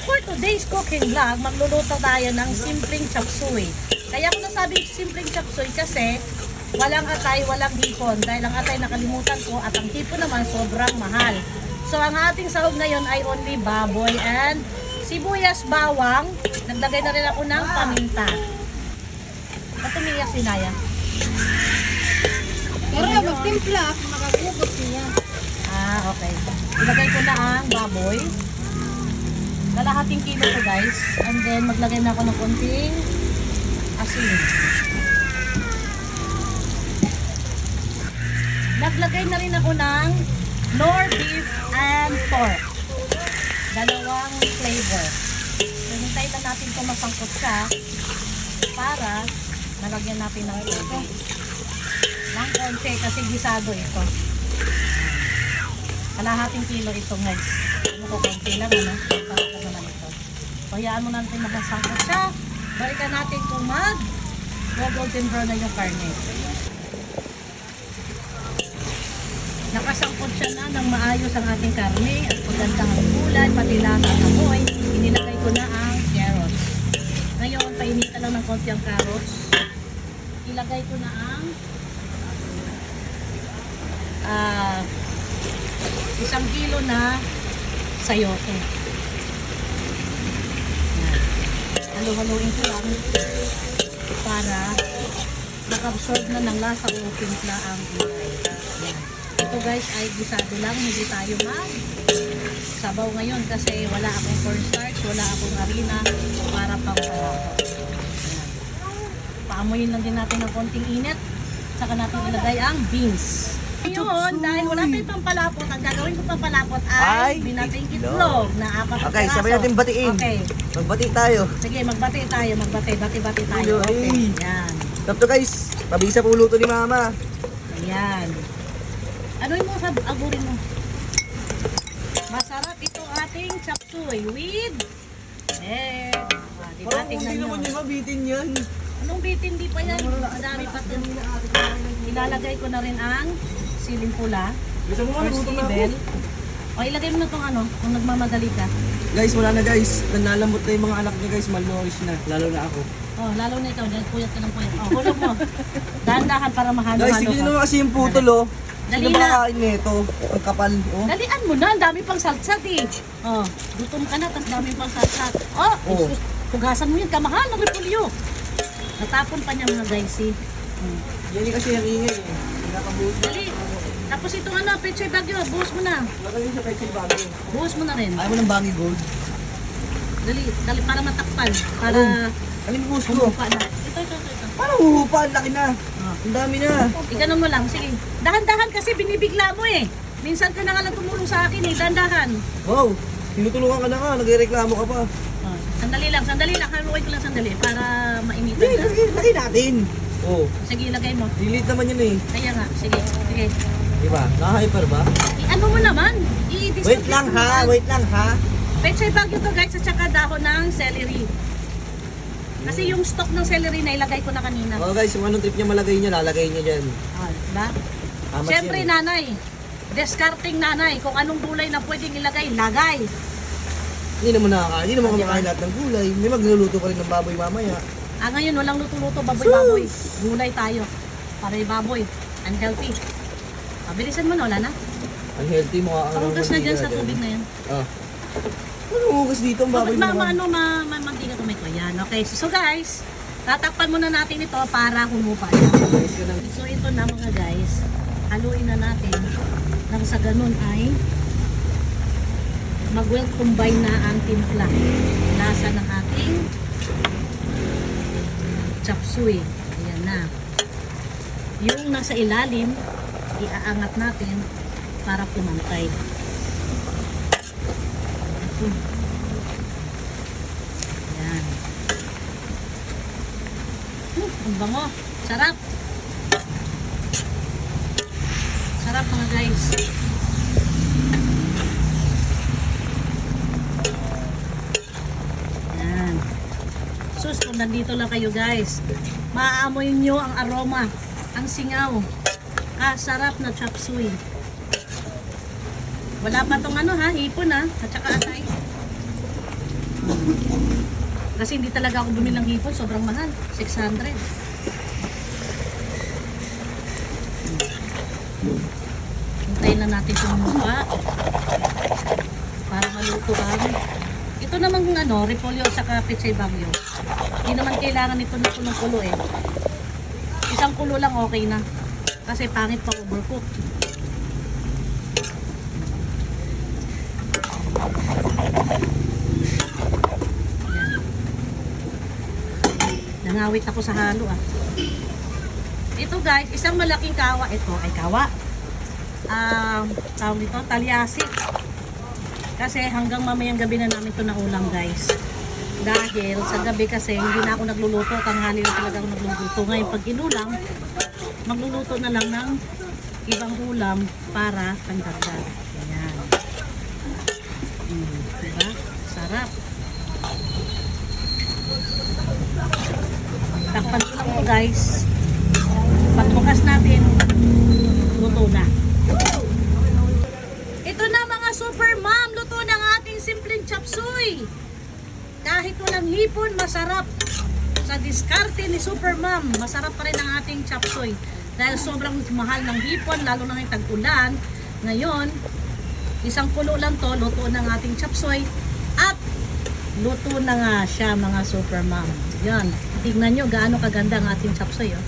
For today's cooking vlog, magluluto tayo ng simpleng chop suey. Kaya ko nasabi simpleng chop suey kasi walang atay, walang hipon. Dahil ang atay nakalimutan ko at ang hipon naman sobrang mahal. So ang ating sahog ngayon ay only baboy and sibuyas, bawang. Naglagay na rin ako ng paminta. At umiyak si Naya. Pero magtimpla, makagugot niya. Okay. Ilagay ko na ang baboy. Kalahating kilo to guys. And then maglagay na ako ng konting asin. Naglagay na rin ako ng nor beef and pork. Dalawang flavor. So, hintayin lang natin kung masangkot siya para nalagyan natin ng tubig. Ng konti kasi gisado ito. Kalahating kilo ito guys. Ano ko, konti lang ano? Para ka naman ito. So, hayaan mo natin makasangkot siya. Balikan natin kung golden brown na yung karne. Nakasangkot siya na ng maayos ang ating karne at magandang ang kulay, pati lasa at amoy. Inilagay ko na ang carrots. Ngayon, painitan lang ng konti ang carrots. Ilagay ko na ang 1 kilo na sayote. Halo-haloin ko lang para mag-absorb na ng lasa o timpla ang gulay. Ito guys ay gisado lang, hindi tayo sabaw ngayon kasi wala akong cornstarch, wala akong harina para pang palapot. Paamuyin lang din natin ng konting init, saka natin ilagay ang beans. Ngayon, dahil wala tayong pampalapot, ang gagawin ko pampalapot ay binating itlog na 4 na Okay, sabay natin batiin. Okay. Magbati tayo. Sige, magbati tayo, bati-bati tayo. Hello, Okay, hey. yan. Tapos guys, pabisa po luto ni mama. Ayan. Ano yung mo agurin mo? Masarap itong ating chop suey with egg. Diba? Tingnan nyo. mabitin yan. Anong bitin? Di pa yan. Madami pa ito. Ilalagay ko na rin ang siling pula. Gusto mo Or stibel. O ilagay mo na itong ano, kung nagmamadali ka. Guys, wala na guys. Nanlalambot na yung mga anak niya guys. Malnourished na. Lalo na ako. Oh, lalo na ikaw. Dahil puyat ka ng puyat. Oh, hulog mo. Dahan-dahan para mahalo-halo Guys, sige ka. naman kasi yung putol oh. Dali Sino na. ba kakain nito? Ang kapal oh. Dalian mo na. Ang dami pang salsat eh. Oh, gutom ka na. Tapos dami pang salsat. Oh, Oh. Hugasan mo yun. Kamahal ng repulyo. Natapon pa niya mga guys eh. Yan kasi yung ingay eh. Pinakabuhos na. Dali. Tapos itong ano, Pechay Bagyo, buhos mo na. Lagay yun sa pencil bago. Buhos mo na rin. Ayaw mo ng bangi gold. Dali para matakpan. Para Alin buhos ko? humupa na. Ito. Parang huhupa. Ang laki na. Ang dami na. Iganon mo lang, sige. Dahan-dahan kasi binibigla mo eh. Minsan ka na nga lang tumulong sa akin eh, dahan-dahan. Wow. Tinutulungan ka na ka. Nagreklamo ka pa. Sandali lang. Haluin ko lang sandali para mainitan Hindi, ka. lagay natin. Oh. Sige, ilagay mo. Delete naman yun eh. Kaya nga, sige. Diba? Naka-hyper ba? I-ano mo naman? Wait lang ha. Wait lang ha. Pechay Bagyo to guys, at saka dahon ng celery. Kasi yung stock ng celery na ilagay ko na kanina. Oh guys, kung anong trip niya malagay niya, lalagay niya dyan. Diba? Tama Siyempre siya, eh. nanay, discarding nanay, kung anong gulay na pwedeng ilagay, lagay. Hindi naman nakakain. Hindi naman Diba? kumakain lahat ng gulay. May magluluto pa rin ng baboy mamaya. Ngayon walang luto-luto, baboy-baboy. Gulay tayo. Para yung baboy. Unhealthy. Bilisan mo na, wala na. Ang healthy mo ka. Pahugas na dyan sa tubig na yan. Ah. Ano hugas dito ang baboy naman? Mantika tumay ko. Yan, okay. So guys, tatakpan muna natin ito para humupa siya. So ito na mga guys, haluin na natin nang sa ganun ay mag-well combine na ang timpla. Lasa ng ating chop suey. Ayan na. Yung nasa ilalim, iaangat natin para pumantay. Ayan. Ang bango. Sarap. Sarap mga guys. Ayan. Sus, kung nandito lang kayo guys, maaamoy nyo ang aroma, ang singaw. Sarap na chop suey. Wala pa tong ano ha, hipon ha, at saka atay. Kasi hindi talaga ako bumili ng hipon, sobrang mahal. 600. Hintayin na natin kumuha para maluto kami. Ito namang repolyo sa pechay bagyo. Hindi naman kailangan ito na kulo eh. Isang kulo lang okay na. Kasi pangit pa overcook. Yan. Nangawit ako sa halo ah. Ito guys, isang malaking kawa. Ito ay kawa. Tawag nito, talyasi. Kasi hanggang mamayang gabi na namin ito na ulam guys. Dahil sa gabi kasi hindi na ako nagluluto. Tanghali na talaga ako nagluluto. Ngayon pag inulang, magluluto na lang ng ibang ulam para pangdagdag. Ayan. Diba? Sarap. Takpan ko lang ito guys. Pagbukas natin, luto na. Ito na mga super mom, luto ng ating simpleng chop suey. Kahit walang hipon, masarap. Sa diskarte ni super mom, masarap pa rin ang ating chop suey. Dahil sobrang mahal ng hipon, lalo na ngayong tag-ulan. Ngayon, isang kulo lang to, luto ng ating chop suey. At luto na nga siya mga super mom. Yan, tignan nyo gaano kaganda ang ating chop suey. Oh.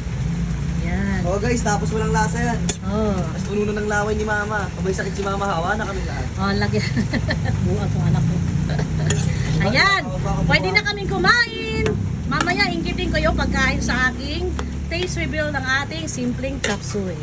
Yan. Oh guys, tapos walang lasa yan. Oh. Mas puno na ng laway ni mama. Kabay sakit si mama, hawa na kami lahat. Oh, lagi. Buat ang anak ko. Ayan. Pwede na kaming kumain. Mamaya, ingkitin ko yung pagkain sa aking taste reveal ng ating simpleng chop suey.